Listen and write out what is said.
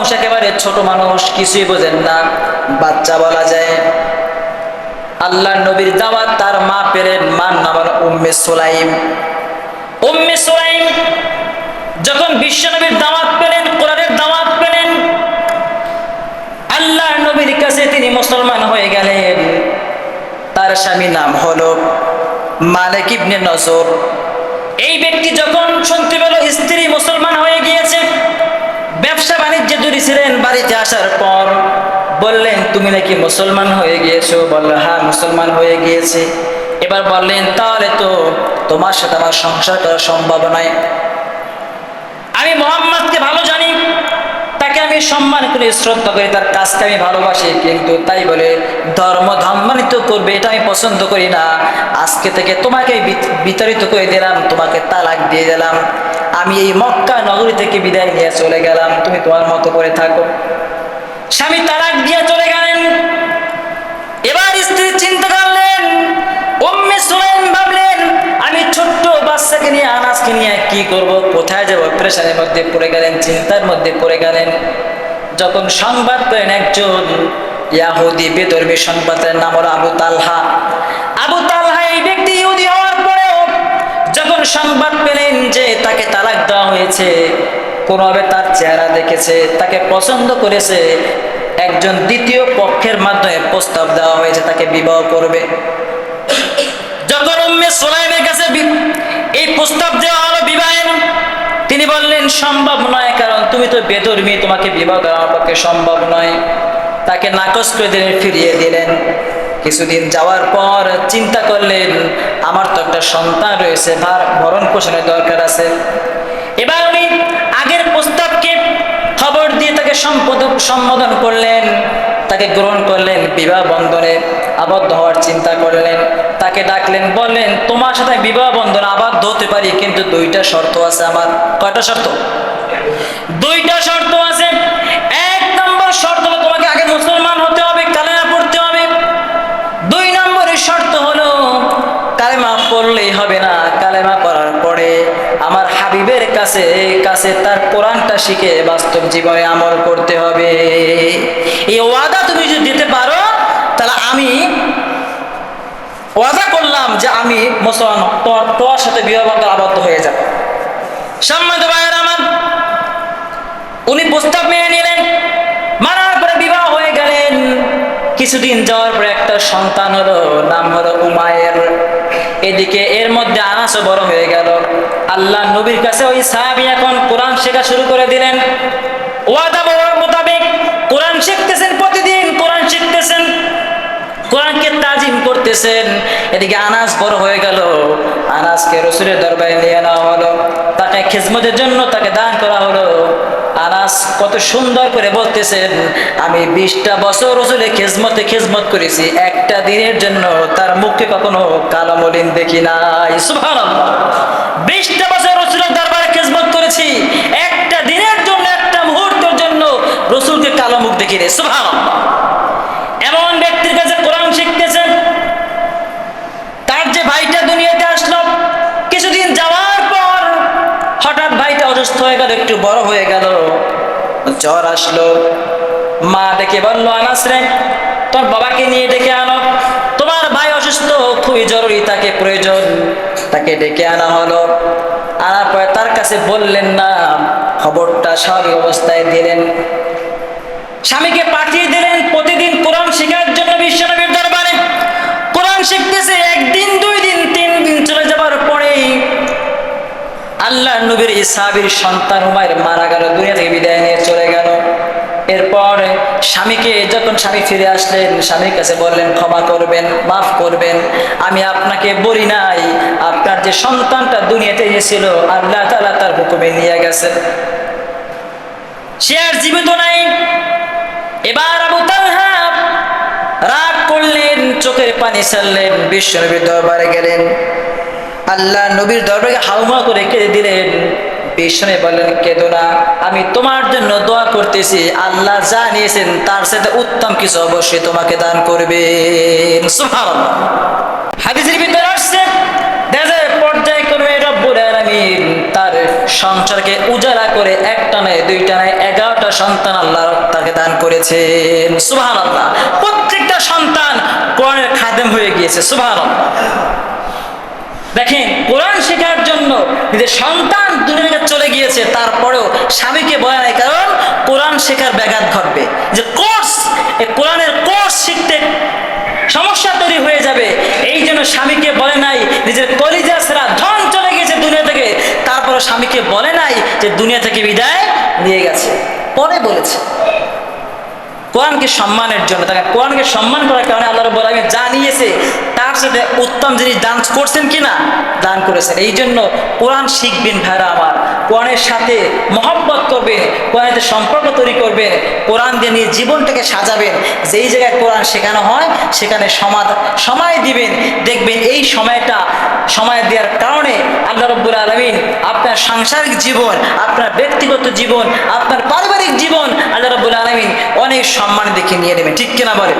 মানুষ, একেবারে ছোট মানুষ, কিছুই বোঝেন না, বাচ্চা বলা যায়। আল্লাহর নবীর দাওয়াত তার মা পেলেন, মার নাম হলো উম্মে সুলাইম। উম্মে সুলাইম যখন বিশ্বনবীর দাওয়াত পেলেন, কোরআনের দাওয়াত পেলেন, আল্লাহর নবীর কাছে তিনি মুসলমান হয়ে গেলেন। তার স্বামীর নাম হলো মালিক ইবনে নজর। এই ব্যক্তি যখন শুনতে পেল স্ত্রী মুসলমান হয়ে গিয়েছে, ব্যবসা বাণিজ্যে জড়িত ছিলেন, বাড়িতে আসার পর বললেন, তুমি নাকি মুসলমান হয়ে গিয়েছো? বলল, হ্যাঁ মুসলমান হয়ে গিয়েছে। এবার বললেন, তাহলে তো তোমার সাথে আমার সংসার করা সম্ভব নয়। আমি মুহাম্মদকে ভালো জানি, তাকে আমি সম্মান করি, শ্রদ্ধা করি, তার কাজকে আমি ভালোবাসি, কিন্তু তাই বলে ধর্ম ধর্মান্বিত করবে এটা আমি পছন্দ করি না। আজকে থেকে তোমাকে বিতাড়িত করে দিলাম, তোমাকে তালাক দিয়ে দিলাম, আমি এই মক্কা নগরী থেকে বিদায় নিয়ে চলে গেলাম, তুমি তোমার মতো করে থাকো। স্বামী তালাক দিয়ে চলে গেলেন। এবার স্ত্রী চিন্তা করলেন, উম্মে সুলাইম ভাবলেন, আমি ছোট্ট বাচ্চাকে নিয়ে, আনাসকে নিয়ে কি করব, কোথায় যাব? প্রেশারের মধ্যে পড়ে গেলেন, চিন্তার মধ্যে পড়ে গেলেন। যখন সংবাদ পেলেন একজন ইয়াহুদি বেধর্মী, সংবাদের নাম হলো আবু তালহা। আবু তালহা এই ব্যক্তি ইহুদি হওয়ার পরেও যখন সংবাদ পেলেন যে তাকে তালাক দেওয়া হয়েছে, কোনোভাবে তার চেহারা দেখেছে, তাকে পছন্দ করেছে, একজন দ্বিতীয় পক্ষের মাধ্যমে প্রস্তাব দেওয়া হয়েছে তাকে বিবাহ করবে। যখন উম্মে সুলাইমের কাছে এই প্রস্তাব দেওয়া হলো বিবাহের, তিনি বললেন সম্ভব নয়, কারণ তুমি তো বেধর্মী, তোমাকে বিবাহ করা আমার পক্ষে সম্ভব নয়। তাকে নাকচ করে দিলেন, ফিরিয়ে দিলেন। কিছুদিন যাওয়ার পর চিন্তা করলেন, আমার তো একটা সন্তান রয়েছে, ভরণ পোষণের দরকার আছে। এবার উনি আগের প্রস্তাবকে খবর দিয়ে তাকে সম্বোধন করলেন, তাকে গ্রহণ করলেন, বিবাহ বন্ধনে আবদ্ধ হওয়ার চিন্তা করলেন। তাকে ডাকলেন, বললেন, তোমার সাথে বিবাহ বন্ধনে আবদ্ধ হতে পারি, কিন্তু দুইটা শর্ত আছে আমার। কয়টা শর্ত? দুইটা শর্ত আছে। এক নম্বর শর্ত হলো তোমাকে আগে মুসলমান হতে হবে, কালেমা পড়তে হবে। দুই নম্বরের শর্ত হলো কালেমা পড়লেই হবে না, কালেমা পড়ার পরে আমার হাবিবের কাছে তার কোরআনটা শিখে বাস্তব জীবনে আমল করতে হবে। এই ওয়াদা তুমি যদি দিতে পারো, তাহলে আমি ওয়াদা করলাম যে আমি মুসলমান তোমার সাথে বিবাহ বন্ধনে আবদ্ধ হয়ে যাব। সম্মানিত ভাইয়েরা আমার, উনি প্রস্তাব মেনে নিলেন, মানার পরে বিবাহ হয়ে গেলেন। কিছুদিন যাওয়ার পরে একটা সন্তান হলো, নাম হলো উমায়ের। এদিকে এর মধ্যে আনাসও বড় হয়ে গেল। আল্লাহ নবীর কাছে ওই সাহাবী এখন কোরআন শেখা শুরু করে দিলেন। ওয়াদা মোতাবেক কোরআন শিখতেছেন, প্রতিদিন কোরআন শিখতেছেন, কোরআনকে তাজিম করতেছেন। এদিকে আনাস বড় হয়ে গেল। আনাসকে রাসূলের দরবারে নিয়ে নেওয়া হলো, তাকে খিদমতের জন্য তাকে দান করা হলো। আনাস কত সুন্দর করে বলতেছেন, আমি 20টা বছর রাসূলের খিদমত করেছি, একটা দিনের জন্য তার মুখে কখনো কালো মলিন দেখি নাই। সুবহানাল্লাহ, 20টা বছর রাসূলের দরবারে খিদমত করেছি, একটা দিনের জন্য, একটা মুহূর্তের জন্য রাসূলকে কালো মুখ দেখি রে। সুবহানাল্লাহ, এমন ব্যক্তির কাছে কোরআন শিখতেছেন। তার যে ভাইটা দুনিয়াতে আসলো, কিছুদিন যাওয়ার পর হঠাৎ ভাইটা অসুস্থ হয়ে গেল, একটু বড় হয়ে গেল, জ্বর আসলো। মা ডেকে বললো, আনাস রে, তোর বাবাকে নিয়ে ডেকে আনো, তোমার ভাই অসুস্থ, খুবই জরুরি, তাকে প্রয়োজন। তাকে ডেকে আনা হলো। আনার পরে তার কাছে বললেন না, খবরটা স্বাভাবিক অবস্থায় দিলেন। স্বামীকে পাঠিয়ে দিলেন প্রতিদিন কোরআন শেখার জন্য বিশ্বনবীর দরবারে। কোরআন শিখতেছে, একদিন, 2 দিন, 3 দিন চলে যাবার পরে আল্লাহ নবীর সাহাবীর সন্তান উমাইর মারা গেল, দুনিয়া থেকে বিদায় নিয়ে চলে গেল। এরপর স্বামীকে, যখন স্বামী ফিরে আসলেন, স্বামীর কাছে বললেন, ক্ষমা করবেন, মাফ করবেন, আমি আপনাকে বলি নাই, আপনার যে সন্তানটা দুনিয়াতে এসেছিল আল্লাহ তাআলা তার হুকুমে নিয়ে গেছেন, সে আর জীবিত নাই। এবার আবু তালহা রাগ করলেন, চোখের পানি ছাড়লেন, বিশ্বনবীর দরবারে গেলেন, আল্লাহ নবীর দরবারে হাউমা করে কেঁদে দিলেন। বিশ্বনবী বললেন, কেঁদো না, আমি তোমার জন্য দোয়া করতেছি, আল্লাহ যা নিয়েছেন তার সাথে উত্তম কিছু অবশ্যই তোমাকে দান করবেন। সুবহানাল্লাহ, হাদিসের ভিতরে আসছে, পর্যায়ক্রমে রব্বুল আলামিন তার সংসারকে উজালা করে একটা নয় দুইটা নয় 11টা সন্তান আল্লাহ তাকে দান করেছেন। সুবহানাল্লাহ। প্রত্যেকটা সন্তান কোরআনের খাদেম হয়ে গিয়েছে। সুবহানাল্লাহ। দেখেন, কোরআন শেখার জন্য নিজের সন্তান দুনিয়া থেকে চলে গিয়েছে, তারপরেও স্বামীকে বলে নাই, কারণ কোরআন শেখার ব্যাঘাত ঘটবে। যে কোর্স, এই কোরআনের কোর্স শিখতে সমস্যা তৈরি হয়ে যাবে, এই জন্য স্বামীকে বলে নাই। নিজের কলিজা ছাড়া ধন চলে গেছে দুনিয়া থেকে, তারপরে স্বামীকে বলে নাই যে দুনিয়া থেকে বিদায় নিয়ে গেছে, পরে বলেছে। কোরআনকে সম্মানের জন্য, তাকে কোরআনকে সম্মান করার কারণে আল্লাহ রাব্বুল আলামিন জানিয়েছে তার সাথে উত্তম জিনিস দান করছেন কিনা, দান করেছেন। এই জন্য কোরআন শিখবেন ভাইরা আমার, কোরআনের সাথে মহব্বত করবেন, কোরআনের সম্পর্ক তৈরি করবেন, কোরআন দিয়ে নিয়ে জীবনটাকে সাজাবেন। যেই জায়গায় কোরআন শেখানো হয় সেখানে সময় দিবেন, দেখবেন এই সময় দেওয়ার কারণে আল্লাহ রাব্বুল আলামিন আপনার সাংসারিক জীবন, আপনার ব্যক্তিগত জীবন, আপনার পারিবারিক জীবন আল্লাহ রাব্বুল আলামিন অনেক সম্মান দেখে নিয়ে নেবেন। ঠিক কিনা বলেন?